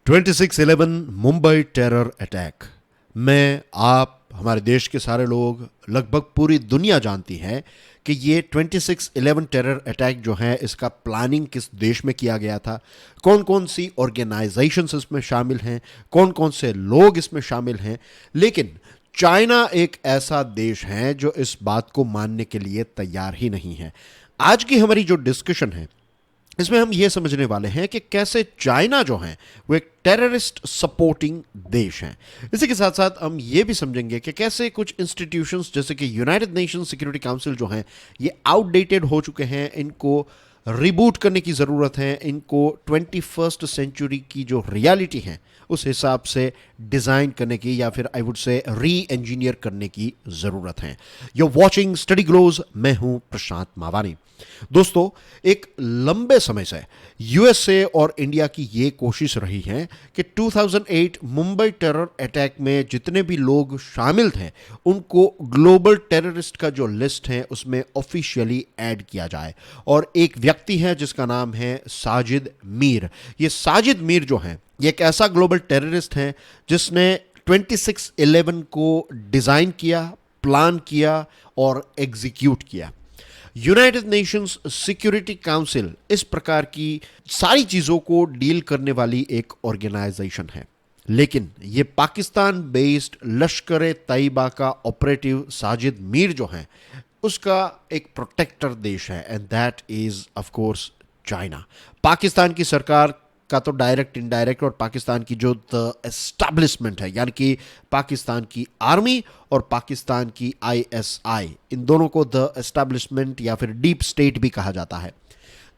26/11 Mumbai terror attack. मैं, आप, हमारे देश के सारे लोग, लगभग पूरी दुनिया जानती है कि ये 26/11 टेरर अटैक जो है इसका प्लानिंग किस देश में किया गया था, कौन कौन सी ऑर्गेनाइजेशंस इसमें शामिल हैं, कौन कौन से लोग इसमें शामिल हैं। लेकिन चाइना एक ऐसा देश है जो इस बात को मानने के लिए तैयार ही नहीं है। आज की हमारी जो डिस्कशन है इसमें हम ये समझने वाले हैं कि कैसे चाइना जो है वो एक टेररिस्ट सपोर्टिंग देश है। इसी के साथ साथ हम ये भी समझेंगे कि कैसे कुछ इंस्टीट्यूशंस जैसे कि यूनाइटेड नेशन सिक्योरिटी काउंसिल जो हैं ये आउटडेटेड हो चुके हैं, इनको रिबूट करने की ज़रूरत है, इनको 21st सेंचुरी की जो रियलिटी है उस हिसाब से डिज़ाइन करने की या फिर आई वुड से री इंजीनियर करने की ज़रूरत है। यू वॉचिंग स्टडी ग्लोज, मैं हूं प्रशांत मावानी। दोस्तों, एक लंबे समय से यूएसए और इंडिया की ये कोशिश रही है कि 2008 मुंबई टेरर अटैक में जितने भी लोग शामिल थे उनको ग्लोबल टेररिस्ट का जो लिस्ट है उसमें ऑफिशियली ऐड किया जाए। और एक व्यक्ति है जिसका नाम है साजिद मीर। ये साजिद मीर जो है ये एक ऐसा ग्लोबल टेररिस्ट है जिसने 26/11 को डिज़ाइन किया, प्लान किया और एग्जीक्यूट किया। यूनाइटेड नेशंस सिक्योरिटी काउंसिल इस प्रकार की सारी चीज़ों को डील करने वाली एक ऑर्गेनाइजेशन है, लेकिन ये पाकिस्तान बेस्ड लश्कर तैयबा का ऑपरेटिव साजिद मीर जो है उसका एक प्रोटेक्टर देश है, and that is of course China. Pakistan की सरकार का तो डायरेक्ट इनडायरेक्ट और पाकिस्तान की जो द एस्टैब्लिशमेंट है यानी कि पाकिस्तान की आर्मी और पाकिस्तान की आईएसआई, इन दोनों को द एस्टैब्लिशमेंट या फिर डीप स्टेट भी कहा जाता है।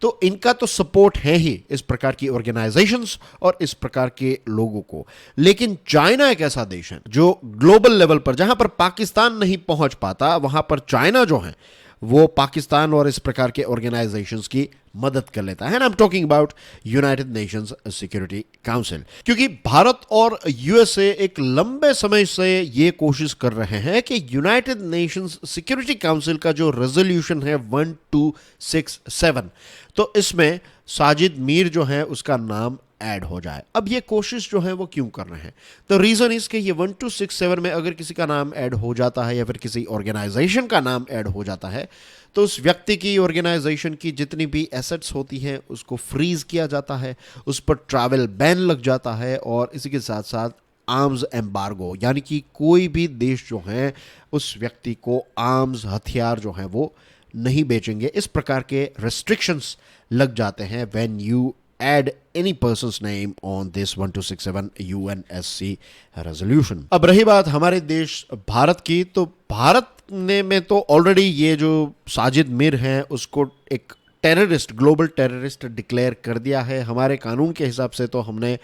तो इनका तो सपोर्ट है ही इस प्रकार की ऑर्गेनाइजेशंस और इस प्रकार के लोगों को। लेकिन चाइना एक ऐसा देश है जो ग्लोबल लेवल पर जहां पर पाकिस्तान नहीं पहुंच पाता वहां पर चाइना जो है वो पाकिस्तान और इस प्रकार के ऑर्गेनाइजेशंस की मदद कर लेता है। I am talking about United Nations security council. क्योंकि भारत और यूएसए एक लंबे समय से ये कोशिश कर रहे हैं कि यूनाइटेड नेशंस सिक्योरिटी काउंसिल का जो रेजोल्यूशन है 1267, तो इसमें साजिद मीर जो है उसका नाम ऐड हो जाए। अब ये कोशिश जो है वो क्यों कर रहे हैं? तो रीजन इसके ये 1267 में अगर किसी का नाम ऐड हो जाता है या फिर किसी ऑर्गेनाइजेशन का नाम ऐड हो जाता है तो उस व्यक्ति की, ऑर्गेनाइजेशन की जितनी भी एसेट्स होती हैं उसको फ्रीज किया जाता है, उस पर ट्रैवल बैन लग जाता है और इसी के साथ साथ आर्म्स एम्बार्गो, यानी कि कोई भी देश जो है उस व्यक्ति को आर्म्स, हथियार जो हैं वो नहीं बेचेंगे। इस प्रकार के रेस्ट्रिक्शंस लग जाते हैं when you add any person's name on this 1267 UNSC resolution। अब रही बात हमारे देश भारत की, तो भारत ने में तो ऑलरेडी ये जो साजिद मीर हैं उसको एक टेररिस्ट, ग्लोबल टेररिस्ट डिक्लेयर कर दिया है। हमारे कानून के हिसाब से तो हमने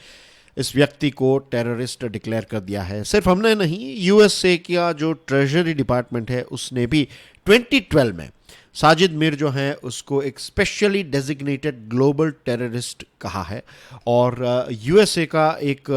इस व्यक्ति को टेररिस्ट डिक्लेयर कर दिया है। सिर्फ हमने नहीं, यूएसए का जो ट्रेजरी डिपार्टमेंट है उसने भी 2012 में साजिद मीर जो है उसको एक स्पेशली डेजिग्नेटेड ग्लोबल टेररिस्ट कहा है। और यूएसए का एक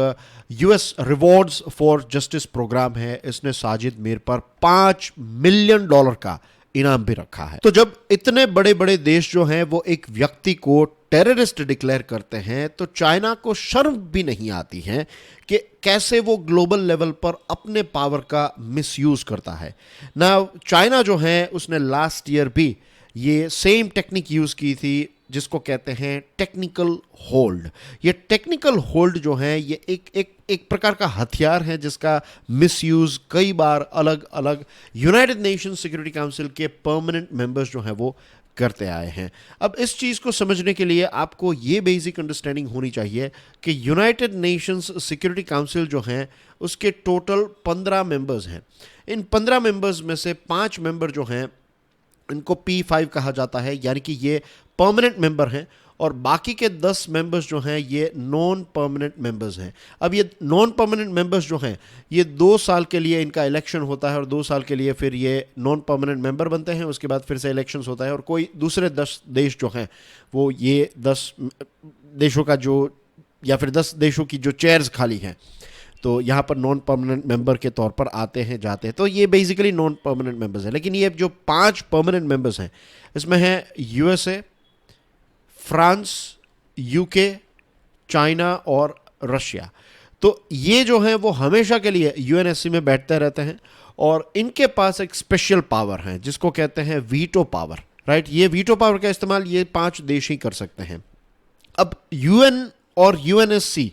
US rewards for justice program है, इसने साजिद मीर पर $5 मिलियन का इनाम भी रखा है। तो जब इतने बड़े बड़े देश जो हैं वो एक व्यक्ति को टेररिस्ट डिक्लेयर करते हैं तो चाइना को शर्म भी नहीं आती है कि कैसे वो ग्लोबल लेवल पर अपने पावर का मिसयूज करता है ना। चाइना जो है उसने लास्ट ईयर भी ये सेम टेक्निक यूज की थी जिसको कहते हैं टेक्निकल होल्ड। ये टेक्निकल होल्ड जो है ये एक प्रकार का हथियार है जिसका मिसयूज कई बार अलग अलग यूनाइटेड नेशन सिक्योरिटी काउंसिल के परमानेंट मेंबर्स जो हैं वो करते आए हैं। अब इस चीज़ को समझने के लिए आपको ये बेसिक अंडरस्टैंडिंग होनी चाहिए कि यूनाइटेड नेशंस सिक्योरिटी काउंसिल जो हैं उसके टोटल 15 मेंबर्स हैं। इन 15 मेंबर्स में से 5 मेंबर जो हैं इनको P5 कहा जाता है, यानी कि ये परमानेंट मेंबर हैं, और बाकी के 10 मेंबर्स जो हैं ये नॉन परमानेंट मेंबर्स हैं। अब ये नॉन परमानेंट मेंबर्स जो हैं ये 2 साल के लिए इनका इलेक्शन होता है और 2 साल के लिए फिर ये नॉन परमानेंट मेंबर बनते हैं। उसके बाद फिर से इलेक्शंस होता है और कोई दूसरे 10 देश जो हैं वो ये 10 देशों का जो या फिर 10 देशों की जो चेयर्स खाली हैं तो यहाँ पर नॉन परमानेंट मेंबर के तौर पर आते हैं, जाते हैं। तो ये बेसिकली नॉन परमानेंट मेंबर्स हैं। लेकिन ये जो 5 परमानेंट मेंबर्स हैं इसमें है यूएसए, फ्रांस, यूके, चाइना और रशिया। तो ये जो है वो हमेशा के लिए यूएनएससी में बैठते रहते हैं और इनके पास एक स्पेशल पावर है जिसको कहते हैं वीटो पावर, राइट। ये वीटो पावर का इस्तेमाल ये 5 देश ही कर सकते हैं। अब यूएन और यूएनएससी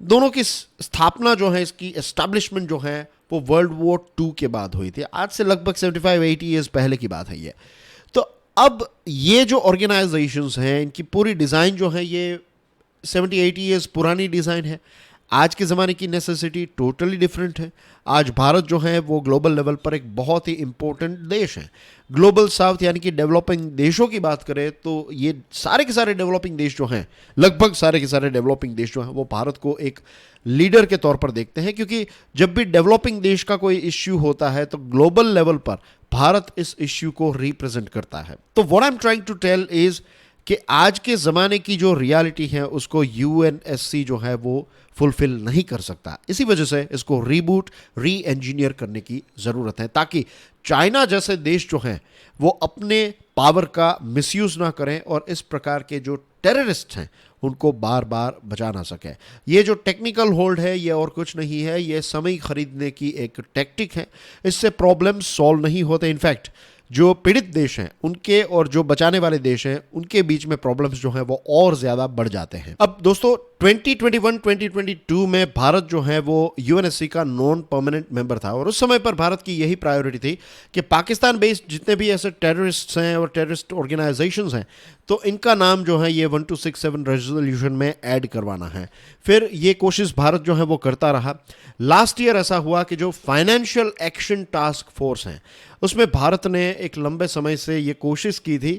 दोनों की स्थापना जो है, इसकी एस्टैब्लिशमेंट जो है वो वर्ल्ड वॉर 2 के बाद हुई थी। आज से लगभग 75-80 ईयर्स पहले की बात है ये। तो अब ये जो ऑर्गेनाइजेशंस हैं इनकी पूरी डिज़ाइन जो है ये 70-80 ईयर्स पुरानी डिज़ाइन है। आज के ज़माने की नेसेसिटी टोटली डिफरेंट है। आज भारत जो है वो ग्लोबल लेवल पर एक बहुत ही इम्पोर्टेंट देश है। ग्लोबल साउथ यानी कि डेवलपिंग देशों की बात करें तो ये सारे के सारे डेवलपिंग देश जो हैं, लगभग सारे के सारे डेवलपिंग देश जो हैं वो भारत को एक लीडर के तौर पर देखते हैं, क्योंकि जब भी डेवलपिंग देश का कोई इश्यू होता है तो ग्लोबल लेवल पर भारत इस इश्यू को रिप्रेजेंट करता है। तो what I am trying to tell is कि आज के ज़माने की जो रियलिटी है उसको यूएनएससी जो है वो फुलफिल नहीं कर सकता। इसी वजह से इसको रीबूट, री इंजीनियर करने की ज़रूरत है ताकि चाइना जैसे देश जो हैं वो अपने पावर का मिसयूज़ ना करें और इस प्रकार के जो टेररिस्ट हैं उनको बार बार बचा ना सके। ये जो टेक्निकल होल्ड है ये और कुछ नहीं है, ये समय खरीदने की एक टेक्टिक है। इससे प्रॉब्लम सॉल्व नहीं होते। इनफैक्ट जो पीड़ित देश हैं उनके और जो बचाने वाले देश हैं उनके बीच में प्रॉब्लम्स जो हैं वो और ज़्यादा बढ़ जाते हैं। अब दोस्तों 2021-2022 में भारत जो है वो यूएनएससी का नॉन परमानेंट मेंबर था और उस समय पर भारत की यही प्रायोरिटी थी कि पाकिस्तान बेस्ड जितने भी ऐसे टेररिस्ट्स हैं और टेररिस्ट ऑर्गेनाइजेशंस हैं तो इनका नाम जो है ये 1267 रेजोल्यूशन में ऐड करवाना है। फिर ये कोशिश भारत जो है वो करता रहा। लास्ट ईयर ऐसा हुआ कि जो फाइनेंशियल एक्शन टास्क फोर्स हैं उसमें भारत ने एक लंबे समय से ये कोशिश की थी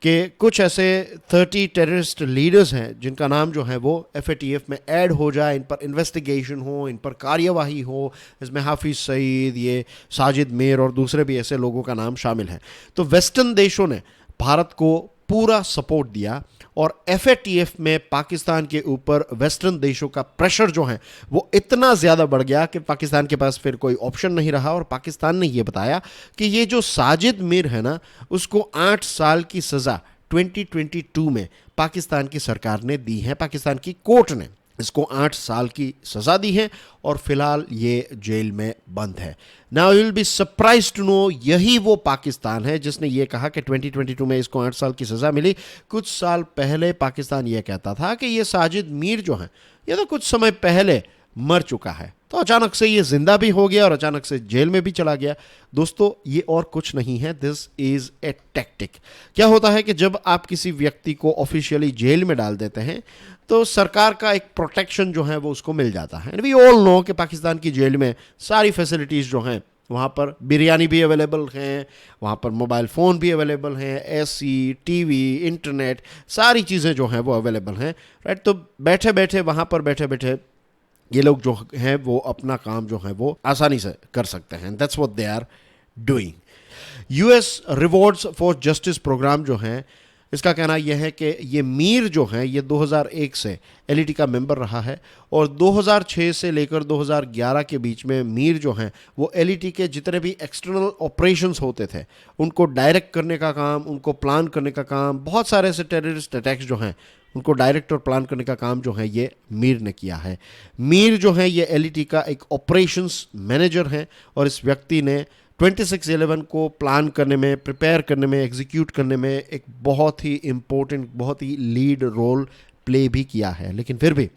कि कुछ ऐसे 30 टेररिस्ट लीडर्स हैं जिनका नाम जो है वो FATF में ऐड हो जाए, इन पर इन्वेस्टिगेशन हो, इन पर कार्यवाही हो। इसमें हाफिज सईद, ये साजिद मीर और दूसरे भी ऐसे लोगों का नाम शामिल है। तो वेस्टर्न देशों ने भारत को पूरा सपोर्ट दिया और FATF में पाकिस्तान के ऊपर वेस्टर्न देशों का प्रेशर जो है वो इतना ज़्यादा बढ़ गया कि पाकिस्तान के पास फिर कोई ऑप्शन नहीं रहा और पाकिस्तान ने ये बताया कि ये जो साजिद मीर है ना उसको 8 साल की सज़ा 2022 में पाकिस्तान की सरकार ने दी है। पाकिस्तान की कोर्ट ने इसको 8 साल की सज़ा दी है और फिलहाल ये जेल में बंद है। Now you will be surprised to know यही वो पाकिस्तान है जिसने ये कहा कि 2022 में इसको 8 साल की सज़ा मिली। कुछ साल पहले पाकिस्तान ये कहता था कि ये साजिद मीर जो है ये तो कुछ समय पहले मर चुका है, तो अचानक से ये जिंदा भी हो गया और अचानक से जेल में भी चला गया। दोस्तों ये और कुछ नहीं है, दिस इज ए टैक्टिक। क्या होता है कि जब आप किसी व्यक्ति को ऑफिशियली जेल में डाल देते हैं तो सरकार का एक प्रोटेक्शन जो है वो उसको मिल जाता है। वी ऑल नो कि पाकिस्तान की जेल में सारी फैसिलिटीज़ जो हैं वहाँ पर बिरयानी भी अवेलेबल हैं, वहाँ पर मोबाइल फ़ोन भी अवेलेबल हैं, AC, TV, इंटरनेट, सारी चीज़ें जो हैं वो अवेलेबल हैं, राइट। तो बैठे बैठे वहाँ पर बैठे बैठे ये लोग जो हैं वो अपना काम जो है वो आसानी से कर सकते हैं। That's what they are doing. US rewards for justice program जो है इसका कहना यह है कि ये मीर जो है ये 2001 से LET का मेंबर रहा है और 2006 से लेकर 2011 के बीच में मीर जो हैं वो LET के जितने भी एक्सटर्नल ऑपरेशंस होते थे उनको डायरेक्ट करने का काम, उनको प्लान करने का काम, बहुत सारे ऐसे टेररिस्ट अटैक्स जो हैं उनको डायरेक्ट और प्लान करने का काम जो है ये मीर ने किया है। मीर जो है ये LET का एक ऑपरेशंस मैनेजर है और इस व्यक्ति ने 26/11 को प्लान करने में, प्रिपेयर करने में, एग्जीक्यूट करने में एक बहुत ही इम्पोर्टेंट, बहुत ही लीड रोल प्ले भी किया है। लेकिन फिर भी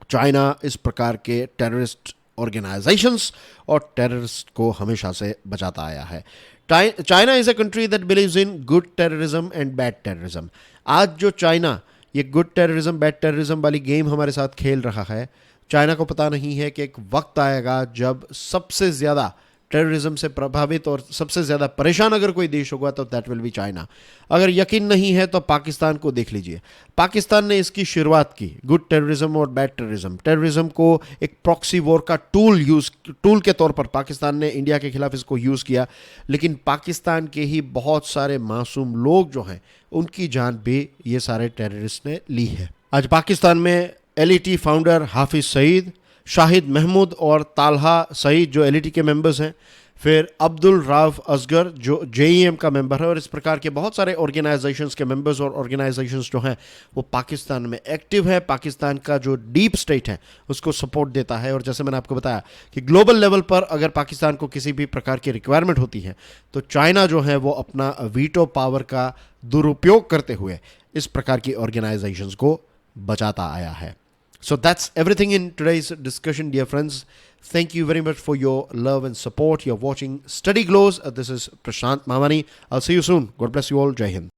चाइना इस प्रकार के टेररिस्ट ऑर्गेनाइजेशंस और टेररिस्ट को हमेशा से बचाता आया है। China is a country that believes in good terrorism and bad terrorism. आज जो चाइना ये गुड टेररिज्म बैड टेररिज्म वाली गेम हमारे साथ खेल रहा है, चाइना को पता नहीं है कि एक वक्त आएगा जब सबसे ज़्यादा टेररिज्म से प्रभावित और सबसे ज़्यादा परेशान अगर कोई देश होगा तो दैट विल बी चाइना। अगर यकीन नहीं है तो पाकिस्तान को देख लीजिए। पाकिस्तान ने इसकी शुरुआत की, गुड टेररिज्म और बैड टेररिज्म। टेररिज्म को एक प्रॉक्सी वॉर का टूल के तौर पर पाकिस्तान ने इंडिया के खिलाफ इसको यूज़ किया, लेकिन पाकिस्तान के ही बहुत सारे मासूम लोग जो हैं उनकी जान भी ये सारे टेररिस्ट ने ली है। आज पाकिस्तान में LET फाउंडर हाफिज सईद, शाहिद महमूद और तालहा सईद जो LET के मेंबर्स हैं, फिर अब्दुल राव असगर जो जेईएम का मेंबर है, और इस प्रकार के बहुत सारे ऑर्गेनाइजेशंस के मेंबर्स और ऑर्गेनाइजेशंस जो हैं वो पाकिस्तान में एक्टिव है, पाकिस्तान का जो डीप स्टेट है उसको सपोर्ट देता है। और जैसे मैंने आपको बताया कि ग्लोबल लेवल पर अगर पाकिस्तान को किसी भी प्रकार की रिक्वायरमेंट होती है तो चाइना जो है वो अपना वीटो पावर का दुरुपयोग करते हुए इस प्रकार की ऑर्गेनाइजेशंस को बचाता आया है। So that's everything in today's discussion, dear friends. Thank you very much for your love and support. You're watching Study Glows. This is Prashant Mamani. I'll see you soon. God bless you all. Jai Hind.